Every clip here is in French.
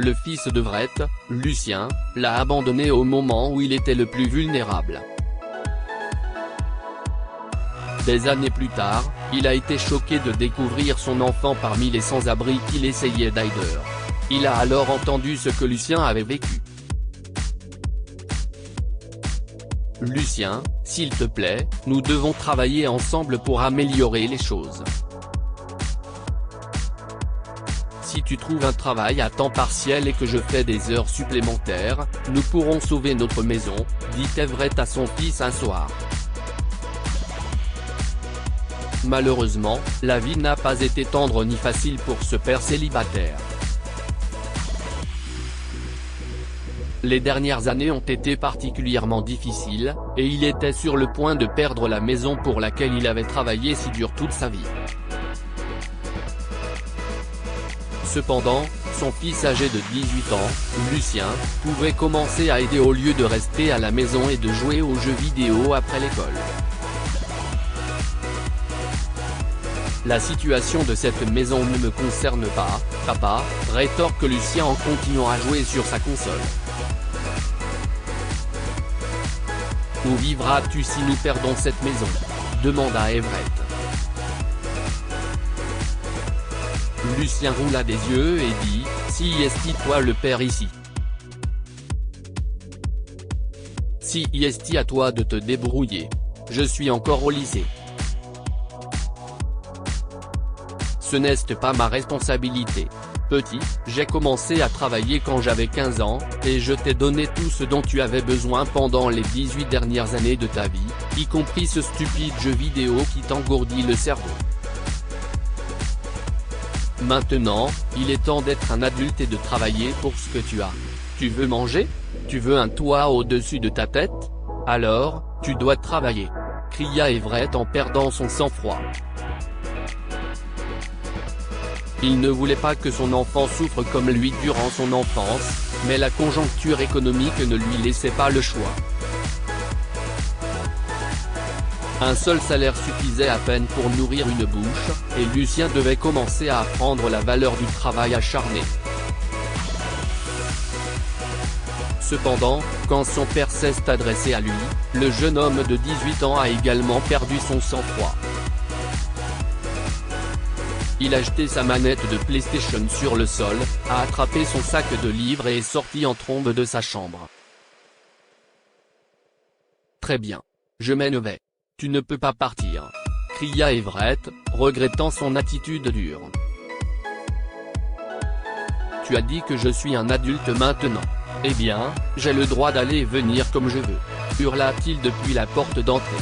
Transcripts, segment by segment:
Le fils d'Everett, Lucien, l'a abandonné au moment où il était le plus vulnérable. Des années plus tard, il a été choqué de découvrir son enfant parmi les sans-abri qu'il essayait d'aider. Il a alors entendu ce que Lucien avait vécu. Lucien, s'il te plaît, nous devons travailler ensemble pour améliorer les choses. Si tu trouves un travail à temps partiel et que je fais des heures supplémentaires, nous pourrons sauver notre maison, dit Everett à son fils un soir. Malheureusement, la vie n'a pas été tendre ni facile pour ce père célibataire. Les dernières années ont été particulièrement difficiles, et il était sur le point de perdre la maison pour laquelle il avait travaillé si dur toute sa vie. Cependant, son fils âgé de 18 ans, Lucien, pouvait commencer à aider au lieu de rester à la maison et de jouer aux jeux vidéo après l'école. La situation de cette maison ne me concerne pas, papa, rétorque Lucien en continuant à jouer sur sa console. Où vivras-tu si nous perdons cette maison ? Demanda Everett. Lucien roula des yeux et dit, si est-ce toi le père ici. Si est-ce à toi de te débrouiller. Je suis encore au lycée. Ce n'est pas ma responsabilité. Petit, j'ai commencé à travailler quand j'avais 15 ans, et je t'ai donné tout ce dont tu avais besoin pendant les 18 dernières années de ta vie, y compris ce stupide jeu vidéo qui t'engourdit le cerveau. Maintenant, il est temps d'être un adulte et de travailler pour ce que tu as. Tu veux manger ? Tu veux un toit au-dessus de ta tête ? Alors, tu dois travailler. Cria Everett en perdant son sang-froid. Il ne voulait pas que son enfant souffre comme lui durant son enfance, mais la conjoncture économique ne lui laissait pas le choix. Un seul salaire suffisait à peine pour nourrir une bouche, et Lucien devait commencer à apprendre la valeur du travail acharné. Cependant, quand son père s'est adressé à lui, le jeune homme de 18 ans a également perdu son sang-froid. Il a jeté sa manette de PlayStation sur le sol, a attrapé son sac de livres et est sorti en trombe de sa chambre. Très bien. Je m'en vais. Tu ne peux pas partir. Cria Everett, regrettant son attitude dure. Tu as dit que je suis un adulte maintenant. Eh bien, j'ai le droit d'aller et venir comme je veux. Hurla-t-il depuis la porte d'entrée.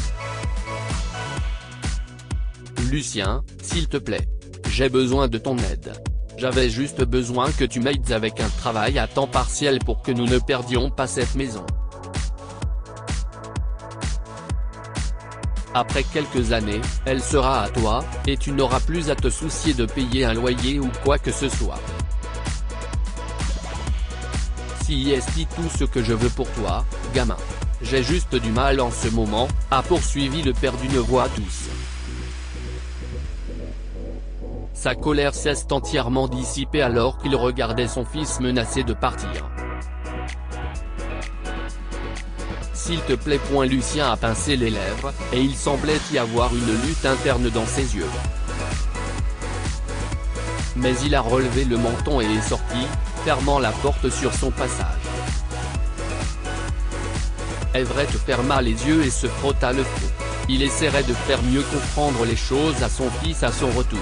Lucien, s'il te plaît. J'ai besoin de ton aide. J'avais juste besoin que tu m'aides avec un travail à temps partiel pour que nous ne perdions pas cette maison. Après quelques années, elle sera à toi, et tu n'auras plus à te soucier de payer un loyer ou quoi que ce soit. Si est tout ce que je veux pour toi, gamin. J'ai juste du mal en ce moment, a poursuivi le père d'une voix douce. Sa colère s'est entièrement dissipée alors qu'il regardait son fils menacé de partir. S'il te plaît. Lucien a pincé les lèvres, et il semblait y avoir une lutte interne dans ses yeux. Mais il a relevé le menton et est sorti, fermant la porte sur son passage. Everett ferma les yeux et se frotta le front. Il essaierait de faire mieux comprendre les choses à son fils à son retour.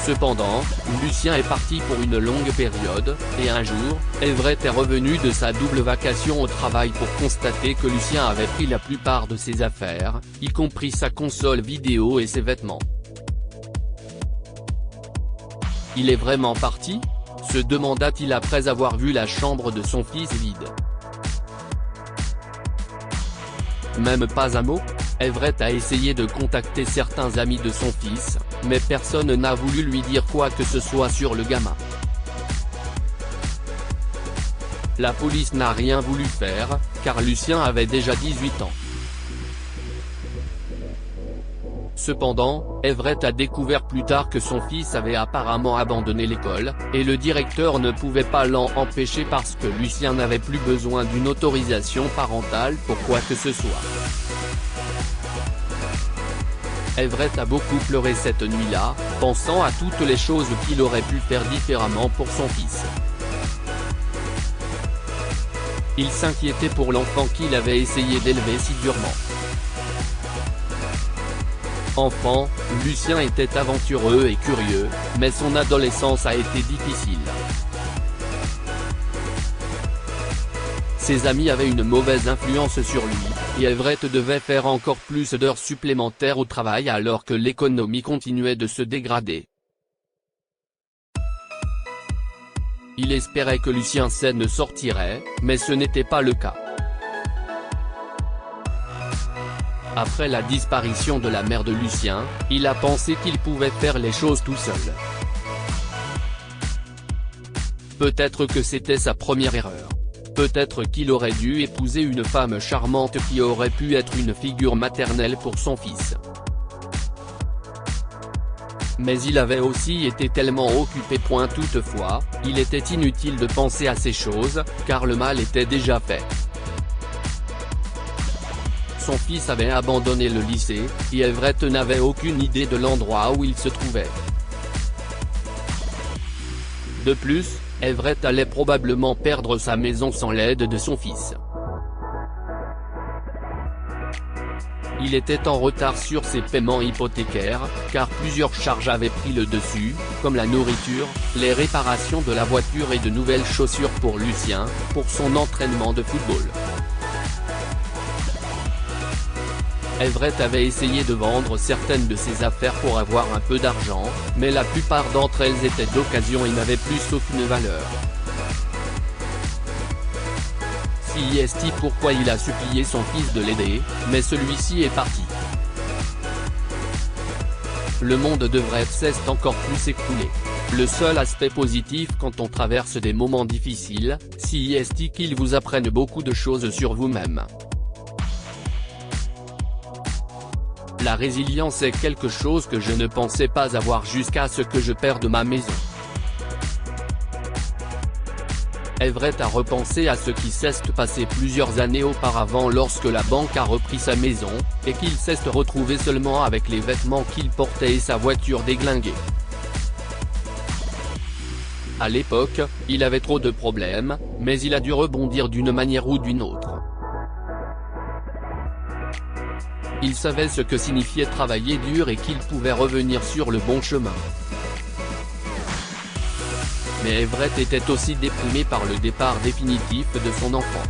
Cependant, Lucien est parti pour une longue période, et un jour, Everett est revenu de sa double vacation au travail pour constater que Lucien avait pris la plupart de ses affaires, y compris sa console vidéo et ses vêtements. Il est vraiment parti ? Se demanda-t-il après avoir vu la chambre de son fils vide. Même pas un mot ? Everett a essayé de contacter certains amis de son fils, mais personne n'a voulu lui dire quoi que ce soit sur le gamin. La police n'a rien voulu faire, car Lucien avait déjà 18 ans. Cependant, Everett a découvert plus tard que son fils avait apparemment abandonné l'école, et le directeur ne pouvait pas l'en empêcher parce que Lucien n'avait plus besoin d'une autorisation parentale pour quoi que ce soit. Everett a beaucoup pleuré cette nuit-là, pensant à toutes les choses qu'il aurait pu faire différemment pour son fils. Il s'inquiétait pour l'enfant qu'il avait essayé d'élever si durement. Enfant, Lucien était aventureux et curieux, mais son adolescence a été difficile. Ses amis avaient une mauvaise influence sur lui, et Everett devait faire encore plus d'heures supplémentaires au travail alors que l'économie continuait de se dégrader. Il espérait que Lucien s'en sortirait, mais ce n'était pas le cas. Après la disparition de la mère de Lucien, il a pensé qu'il pouvait faire les choses tout seul. Peut-être que c'était sa première erreur. Peut-être qu'il aurait dû épouser une femme charmante qui aurait pu être une figure maternelle pour son fils. Mais il avait aussi été tellement occupé. Toutefois, il était inutile de penser à ces choses, car le mal était déjà fait. Son fils avait abandonné le lycée, et Everett n'avait aucune idée de l'endroit où il se trouvait. De plus, Everett allait probablement perdre sa maison sans l'aide de son fils. Il était en retard sur ses paiements hypothécaires, car plusieurs charges avaient pris le dessus, comme la nourriture, les réparations de la voiture et de nouvelles chaussures pour Lucien, pour son entraînement de football. Everett avait essayé de vendre certaines de ses affaires pour avoir un peu d'argent, mais la plupart d'entre elles étaient d'occasion et n'avaient plus aucune valeur. CIST pourquoi il a supplié son fils de l'aider, mais celui-ci est parti. Le monde devrait s'est encore plus s'écrouler. Le seul aspect positif quand on traverse des moments difficiles, CIST qu'ils vous apprennent beaucoup de choses sur vous-même. La résilience est quelque chose que je ne pensais pas avoir jusqu'à ce que je perde ma maison. Everett a repensé à ce qui s'est passé plusieurs années auparavant lorsque la banque a repris sa maison, et qu'il s'est retrouvé seulement avec les vêtements qu'il portait et sa voiture déglinguée. À l'époque, il avait trop de problèmes, mais il a dû rebondir d'une manière ou d'une autre. Il savait ce que signifiait travailler dur et qu'il pouvait revenir sur le bon chemin. Mais Everett était aussi déprimé par le départ définitif de son enfant.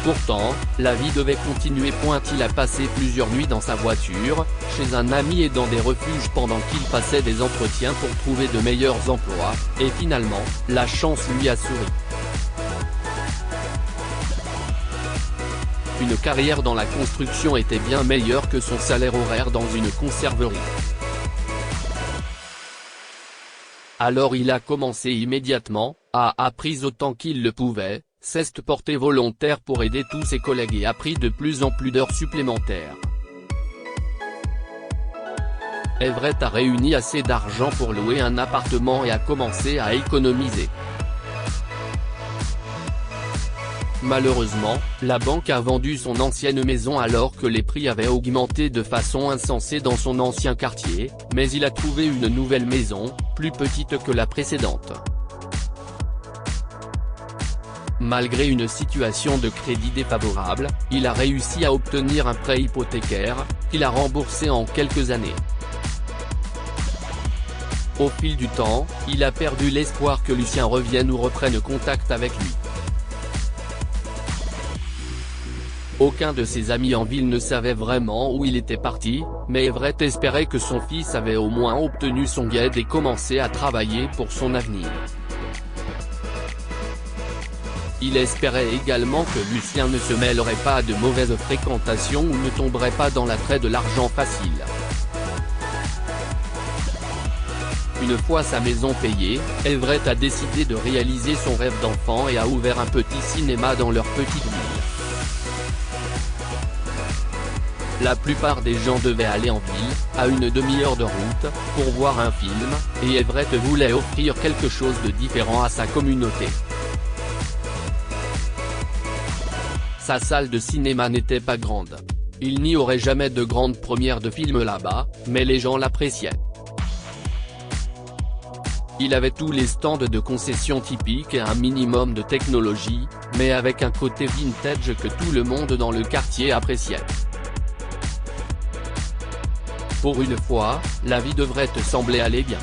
Pourtant, la vie devait continuer. Il a passé plusieurs nuits dans sa voiture, chez un ami et dans des refuges pendant qu'il passait des entretiens pour trouver de meilleurs emplois, et finalement, la chance lui a souri. Une carrière dans la construction était bien meilleure que son salaire horaire dans une conserverie. Alors il a commencé immédiatement, a appris autant qu'il le pouvait, s'est porté volontaire pour aider tous ses collègues et a pris de plus en plus d'heures supplémentaires. Everett a réuni assez d'argent pour louer un appartement et a commencé à économiser. Malheureusement, la banque a vendu son ancienne maison alors que les prix avaient augmenté de façon insensée dans son ancien quartier, mais il a trouvé une nouvelle maison, plus petite que la précédente. Malgré une situation de crédit défavorable, il a réussi à obtenir un prêt hypothécaire, qu'il a remboursé en quelques années. Au fil du temps, il a perdu l'espoir que Lucien revienne ou reprenne contact avec lui. Aucun de ses amis en ville ne savait vraiment où il était parti, mais Everett espérait que son fils avait au moins obtenu son guide et commencé à travailler pour son avenir. Il espérait également que Lucien ne se mêlerait pas à de mauvaises fréquentations ou ne tomberait pas dans l'attrait de l'argent facile. Une fois sa maison payée, Everett a décidé de réaliser son rêve d'enfant et a ouvert un petit cinéma dans leur petite ville. La plupart des gens devaient aller en ville, à une demi-heure de route, pour voir un film, et Everett voulait offrir quelque chose de différent à sa communauté. Sa salle de cinéma n'était pas grande. Il n'y aurait jamais de grande première de film là-bas, mais les gens l'appréciaient. Il avait tous les stands de concessions typiques et un minimum de technologie, mais avec un côté vintage que tout le monde dans le quartier appréciait. Pour une fois, la vie devrait te sembler aller bien.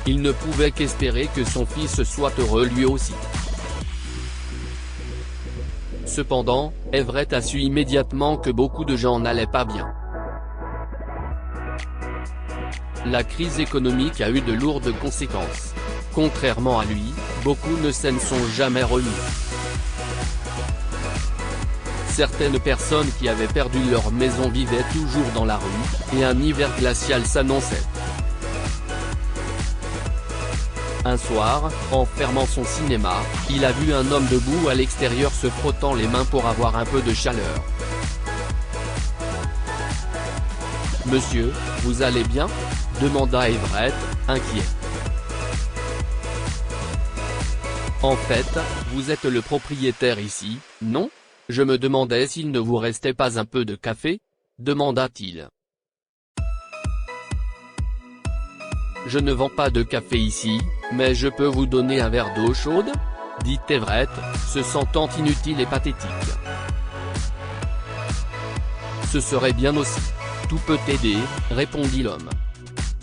Il ne pouvait qu'espérer que son fils soit heureux lui aussi. Cependant, Everett a su immédiatement que beaucoup de gens n'allaient pas bien. La crise économique a eu de lourdes conséquences. Contrairement à lui, beaucoup ne s'en sont jamais remis. Certaines personnes qui avaient perdu leur maison vivaient toujours dans la rue, et un hiver glacial s'annonçait. Un soir, en fermant son cinéma, il a vu un homme debout à l'extérieur se frottant les mains pour avoir un peu de chaleur. « Monsieur, vous allez bien ?» demanda Everett, inquiet. « En fait, vous êtes le propriétaire ici, non ? Je me demandais s'il ne vous restait pas un peu de café ?» demanda-t-il. « Je ne vends pas de café ici, mais je peux vous donner un verre d'eau chaude ?» dit Everett, se sentant inutile et pathétique. « Ce serait bien aussi. Tout peut aider, » répondit l'homme.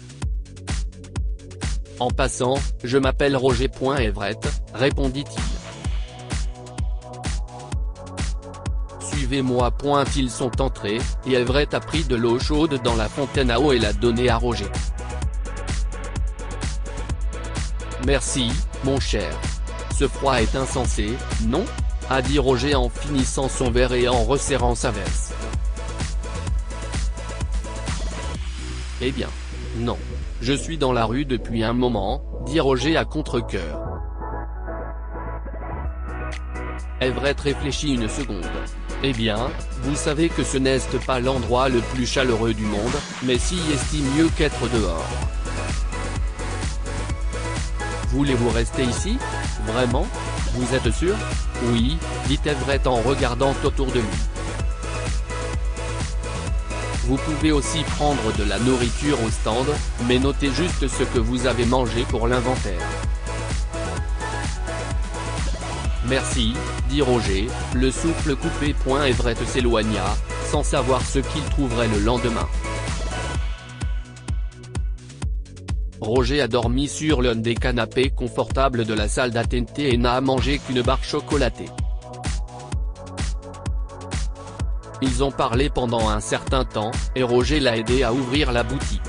« En passant, je m'appelle Roger Everett, » répondit-il. « Suivez-moi. » Ils sont entrés, et Everett a pris de l'eau chaude dans la fontaine à eau et l'a donnée à Roger. « Merci, mon cher. Ce froid est insensé, non ? » a dit Roger en finissant son verre et en resserrant sa veste. « Eh bien, non. Je suis dans la rue depuis un moment, » dit Roger à contre-cœur. Everett réfléchit une seconde. « Eh bien, vous savez que ce n'est pas l'endroit le plus chaleureux du monde, mais s'y estime mieux qu'être dehors. Voulez-vous rester ici ? Vraiment ? Vous êtes sûr ? Oui, » dit Everett en regardant autour de lui. Vous pouvez aussi prendre de la nourriture au stand, mais notez juste ce que vous avez mangé pour l'inventaire. Merci, dit Roger, le souffle coupé. Everett s'éloigna, sans savoir ce qu'il trouverait le lendemain. Roger a dormi sur l'un des canapés confortables de la salle d'attente et n'a mangé qu'une barre chocolatée. Ils ont parlé pendant un certain temps, et Roger l'a aidé à ouvrir la boutique.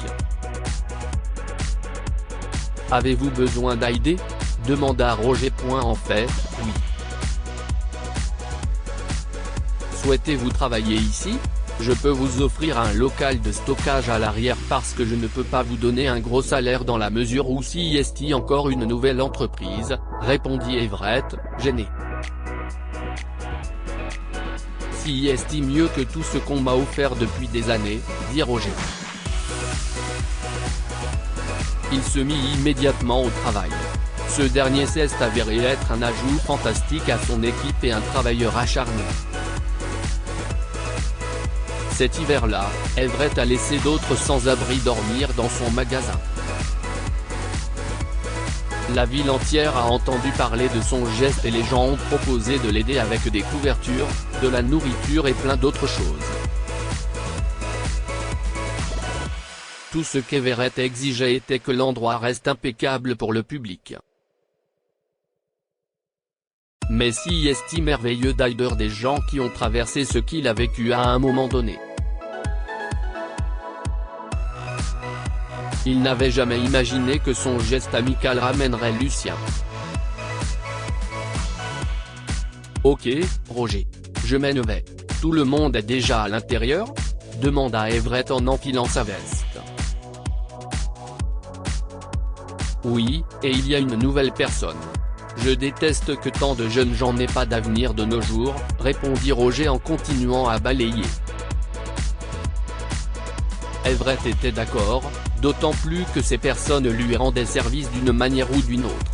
« Avez-vous besoin d'aide ? » demanda Roger. En fait, oui. « Souhaitez-vous travailler ici ? Je peux vous offrir un local de stockage à l'arrière parce que je ne peux pas vous donner un gros salaire dans la mesure où si est encore une nouvelle entreprise, » répondit Everett, gêné. Si est mieux que tout ce qu'on m'a offert depuis des années, dit Roger. Il se mit immédiatement au travail. Ce dernier s'est avéré être un ajout fantastique à son équipe et un travailleur acharné. Cet hiver-là, Everett a laissé d'autres sans-abri dormir dans son magasin. La ville entière a entendu parler de son geste et les gens ont proposé de l'aider avec des couvertures, de la nourriture et plein d'autres choses. Tout ce qu'Everett exigeait était que l'endroit reste impeccable pour le public. Mais si est merveilleux d'ailleurs des gens qui ont traversé ce qu'il a vécu à un moment donné. Il n'avait jamais imaginé que son geste amical ramènerait Lucien. « Ok, Roger. Je m'en vais. Tout le monde est déjà à l'intérieur ? » demanda Everett en enfilant sa veste. « Oui, et il y a une nouvelle personne. Je déteste que tant de jeunes gens n'aient pas d'avenir de nos jours, répondit Roger en continuant à balayer. Everett était d'accord, d'autant plus que ces personnes lui rendaient service d'une manière ou d'une autre.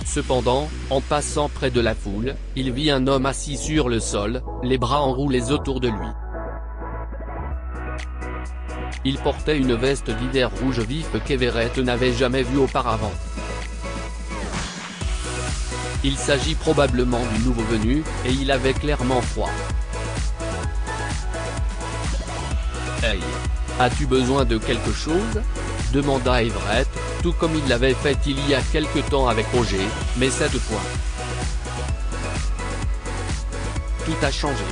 Cependant, en passant près de la foule, il vit un homme assis sur le sol, les bras enroulés autour de lui. Il portait une veste d'hiver rouge vif qu'Everett n'avait jamais vue auparavant. Il s'agit probablement du nouveau venu, et il avait clairement froid. « Hey, as-tu besoin de quelque chose ?» demanda Everett, tout comme il l'avait fait il y a quelque temps avec Roger, mais cette fois. Tout a changé.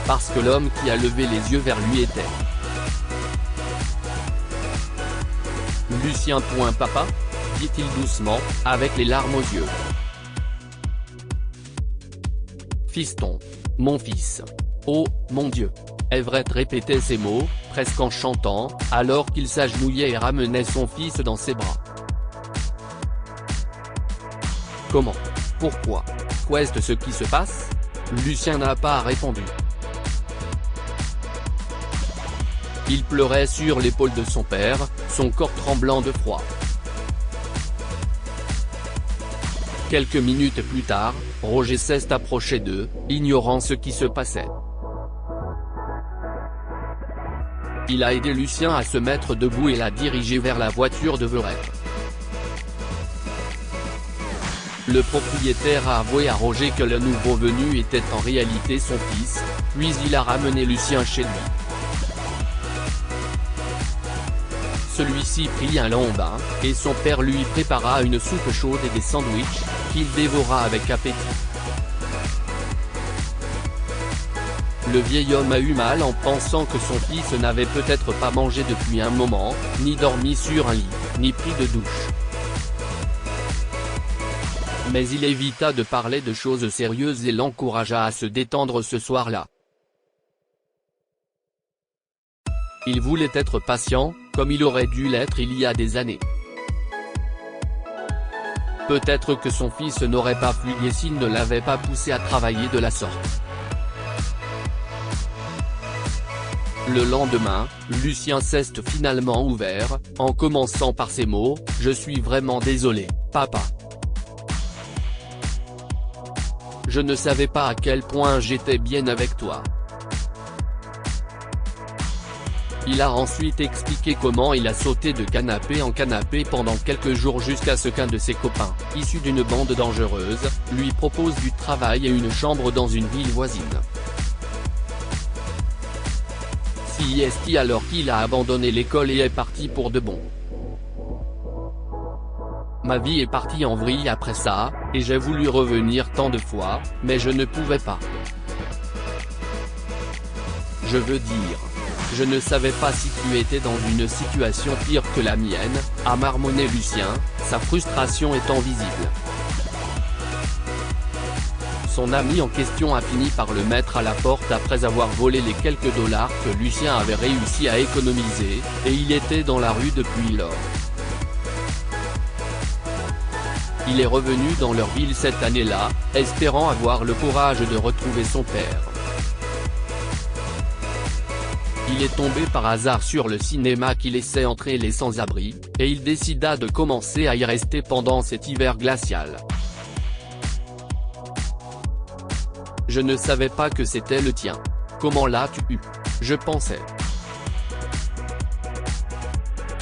Parce que l'homme qui a levé les yeux vers lui était Lucien. Papa, dit-il doucement, avec les larmes aux yeux. Fiston. Mon fils. Oh, mon Dieu. Everett répétait ces mots, presque en chantant, alors qu'il s'agenouillait et ramenait son fils dans ses bras. Comment? Pourquoi? Qu'est-ce ce qui se passe? Lucien n'a pas répondu. Il pleurait sur l'épaule de son père, son corps tremblant de froid. Quelques minutes plus tard, Roger s'est approché d'eux, ignorant ce qui se passait. Il a aidé Lucien à se mettre debout et l'a dirigé vers la voiture de Everett. Le propriétaire a avoué à Roger que le nouveau venu était en réalité son fils, puis il a ramené Lucien chez lui. Celui-ci prit un long bain, et son père lui prépara une soupe chaude et des sandwichs, qu'il dévora avec appétit. Le vieil homme a eu mal en pensant que son fils n'avait peut-être pas mangé depuis un moment, ni dormi sur un lit, ni pris de douche. Mais il évita de parler de choses sérieuses et l'encouragea à se détendre ce soir-là. Il voulait être patient, comme il aurait dû l'être il y a des années. Peut-être que son fils n'aurait pas fuyé s'il ne l'avait pas poussé à travailler de la sorte. Le lendemain, Lucien s'est finalement ouvert, en commençant par ces mots, « Je suis vraiment désolé, papa. Je ne savais pas à quel point j'étais bien avec toi. » Il a ensuite expliqué comment il a sauté de canapé en canapé pendant quelques jours jusqu'à ce qu'un de ses copains, issu d'une bande dangereuse, lui propose du travail et une chambre dans une ville voisine. C'est alors qu'il a abandonné l'école et est parti pour de bon. Ma vie est partie en vrille après ça, et j'ai voulu revenir tant de fois, mais je ne pouvais pas. Je veux dire, je ne savais pas si tu étais dans une situation pire que la mienne, a marmonné Lucien, sa frustration étant visible. Son ami en question a fini par le mettre à la porte après avoir volé les quelques dollars que Lucien avait réussi à économiser, et il était dans la rue depuis lors. Il est revenu dans leur ville cette année-là, espérant avoir le courage de retrouver son père. Il est tombé par hasard sur le cinéma qui laissait entrer les sans-abri, et il décida de commencer à y rester pendant cet hiver glacial. Je ne savais pas que c'était le tien. Comment l'as-tu eu? Je pensais.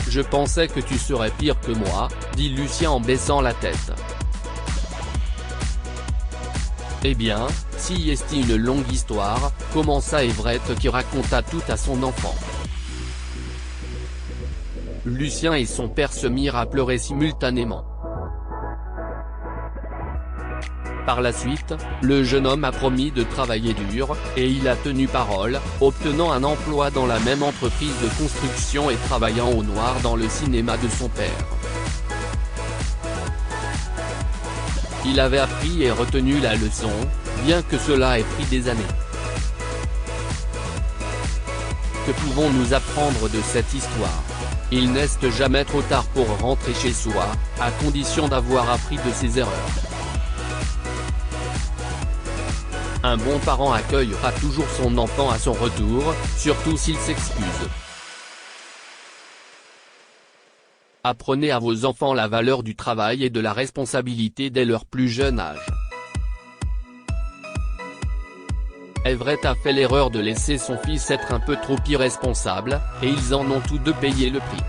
Je pensais que tu serais pire que moi, dit Lucien en baissant la tête. Eh bien, si est une longue histoire, commença Everett qui raconta tout à son enfant. Lucien et son père se mirent à pleurer simultanément. Par la suite, le jeune homme a promis de travailler dur, et il a tenu parole, obtenant un emploi dans la même entreprise de construction et travaillant au noir dans le cinéma de son père. Il avait appris et retenu la leçon, bien que cela ait pris des années. Que pouvons-nous apprendre de cette histoire? Il n'est jamais trop tard pour rentrer chez soi, à condition d'avoir appris de ses erreurs. Un bon parent accueillera toujours son enfant à son retour, surtout s'il s'excuse. Apprenez à vos enfants la valeur du travail et de la responsabilité dès leur plus jeune âge. Everett a fait l'erreur de laisser son fils être un peu trop irresponsable, et ils en ont tous deux payé le prix.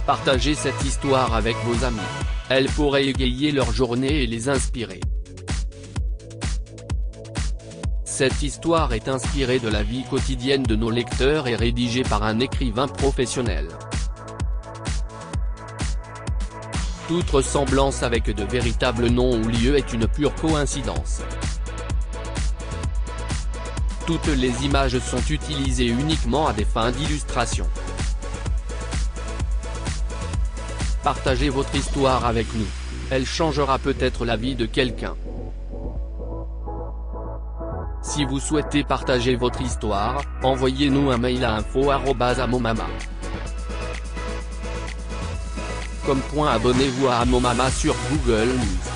Partagez cette histoire avec vos amis. Elle pourrait égayer leur journée et les inspirer. Cette histoire est inspirée de la vie quotidienne de nos lecteurs et rédigée par un écrivain professionnel. Toute ressemblance avec de véritables noms ou lieux est une pure coïncidence. Toutes les images sont utilisées uniquement à des fins d'illustration. Partagez votre histoire avec nous. Elle changera peut-être la vie de quelqu'un. Si vous souhaitez partager votre histoire, envoyez-nous un mail à info@amomama. Abonnez-vous à Amomama sur Google News.